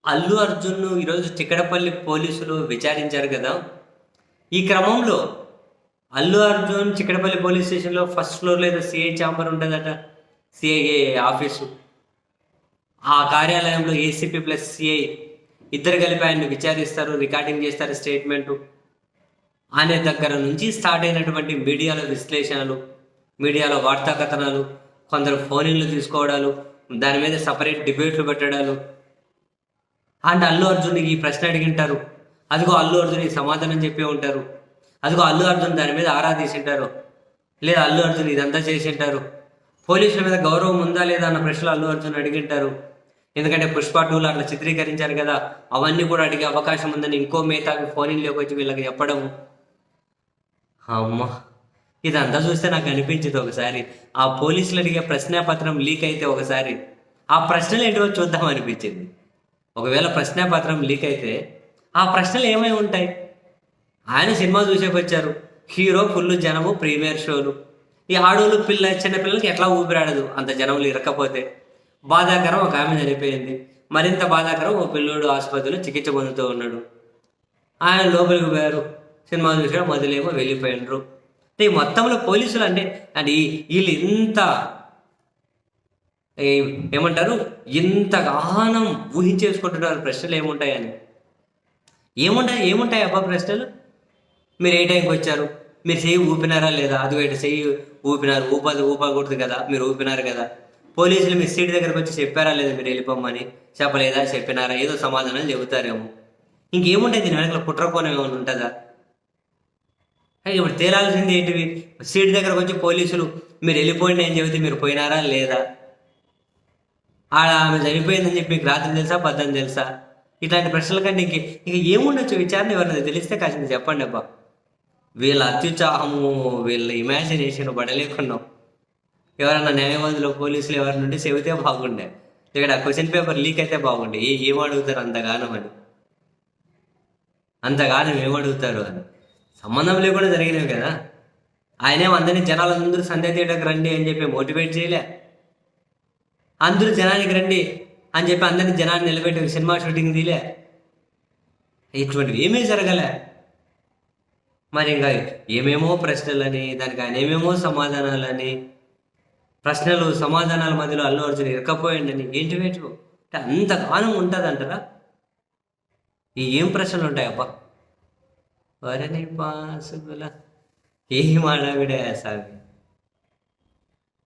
అల్లు అర్జున్‌ను ఈరోజు చిక్కడపల్లి పోలీసులు విచారించారు కదా! ఈ క్రమంలో అల్లు అర్జున్ చిక్కడపల్లి పోలీస్ స్టేషన్‌లో ఫస్ట్ ఫ్లోర్‌లో ఏదో సీఐ ఛాంబర్ ఉంటదట. CIA office. ఆ కార్యాలయంలో ఏసీపీ ప్లస్ సీఐ ఇద్దరు కలిపి ఆయన్ని విచారిస్తారు. రికార్డింగ్ చేస్తారు స్టేట్‌మెంటు. అనే దగ్గర నుంచి స్టార్ట్ అయినటువంటి మీడియాలో విశ్లేషణలు, మీడియాలో వార్తా కథనాలు, కొందరు ఫోన్ ఇన్‌లు తీసుకోవడాలు, దాని మీద సెపరేట్ డిబేట్‌లు పెట్టడాలు. అండ్ అల్లు అర్జున్ ఈ ప్రశ్న అడిగింటారు. అదిగో అల్లు అర్జున్ ఈ సమాధానం చెప్పే ఉంటారు. అదిగో అల్లు అర్జున్ దాని మీద ఆరా తీసింటారు. లేదా అల్లు అర్జున్ ఇదంతా చేసింటారు. పోలీసుల మీద గౌరవం ఉందా లేదా అన్న ప్రశ్నలు అల్లు అర్జున్ అడిగింటారు. ఎందుకంటే పుష్ప 2లో అట్లా చిత్రీకరించారు కదా! అవన్నీ కూడా అడిగే అవకాశం ఉందని ఇంకో మేధావి ఫోన్ ఇన్‌లోకి వచ్చి వీళ్ళకి చెప్పడం. అమ్మ! ఇదంతా చూస్తే నాకు అనిపించింది ఒకసారి. ఆ పోలీసులు అడిగే ప్రశ్నాపత్రం లీక్ అయితే ఒకసారి, ఆ ప్రశ్నలు ఏంటివో చూద్దాం అనిపించింది. ఒకవేళ ప్రశ్నాపత్రం లీక్ అయితే ఆ ప్రశ్నలు ఏమై ఉంటాయి? ఆయన సినిమా చూసేకొచ్చారు. హీరో ఫుల్లు జనము, ప్రీమియర్ షోలు. ఈ ఆడోళ్ళు చిన్న పిల్లలకి ఎట్లా ఊపిరాడదు అంత జనములు ఇరక్కపోతే. బాధాకరం ఒక ఆమె చనిపోయింది. మరింత బాధాకరం ఓ పిల్లోడు ఆసుపత్రిలో చికిత్స పొందుతూ ఉన్నాడు. ఆయన లోపలికి పోయారు. సినిమా చూసాడు, మొదలేమో వెళ్ళిపోయినరు. అంటే ఈ మొత్తంలో పోలీసులు అంటే వీళ్ళు ఇంత ఏమంటారు, ఇంతగానం ఊహించేసుకుంటున్నారు ప్రశ్నలు ఏముంటాయని. ఏముంటాయి అబ్బా ప్రశ్నలు? మీరు ఏ టైంకి వచ్చారు? మీరు చెయ్యి ఊపినారా లేదా? అదిగో ఇటు చెయ్యి ఊపినారు, ఊపకూడదు కదా, మీరు ఊపినారు కదా. పోలీసులు మీ సీట్ దగ్గరకు వచ్చి చెప్పారా లేదా మీరు వెళ్ళిపోమ్మని? చెప్పలేదా? చెప్పినారా? ఏదో సమాధానాలు చెబుతారేమో. ఇంకేముంటాయి దీని వెనకాల కుట్రకోణం ఏమైనా ఉంటుందా? ఇప్పుడు తేలాల్సింది ఏంటివి? సీట్ దగ్గరకు వచ్చి పోలీసులు మీరు వెళ్ళిపోండి అని చెబితే మీరు పోయినారా లేదా? ఆమె చనిపోయిందని చెప్పి మీకు రాత్రి తెలుసా, పద్దని తెలుసా? ఇట్లాంటి ప్రశ్నల కంటే ఇంక ఏముండొచ్చు విచారణ? ఎవరైనా తెలిస్తే కాసింది చెప్పండి అబ్బా. వీళ్ళ అత్యుత్సాహము, వీళ్ళ ఇమాజినేషన్ పడలేకున్నాం. ఎవరన్నా న్యాయవాదులు, పోలీసులు ఎవరిని ఉంటే చెబితే బాగుండే. ఇక్కడ క్వశ్చన్ పేపర్ లీక్ అయితే బాగుండే. ఏం అడుగుతారు అంతగానం అని, అంతగానం ఏమడుగుతారు అని. సంబంధం లేకుండా జరిగినవి కదా. ఆయనేమో అందరినీ జనాలందరూ సంధ్య థియేటర్కి రండి అని చెప్పి మోటివేట్ చేయలే. అందరూ జనానికి రండి అని చెప్పి అందరినీ జనాన్ని నిలబెట్టి సినిమా షూటింగ్ తీలే. ఇటువంటివి ఏమీ జరగలే. మరి ఇంకా ఏమేమో ప్రశ్నలని, దానికి ఆయన ఏమేమో సమాధానాలని, ప్రశ్నలు సమాధానాల మధ్యలో అల్లు అర్జున్ ఇరకపోయిండని ఏంటివేటివో. అంటే అంతగానం ఉంటుంది అంటారా? ఏం ప్రశ్నలు ఉంటాయబ్బా? వరని పాసుగుల ఏం ఆడావిడే సామి.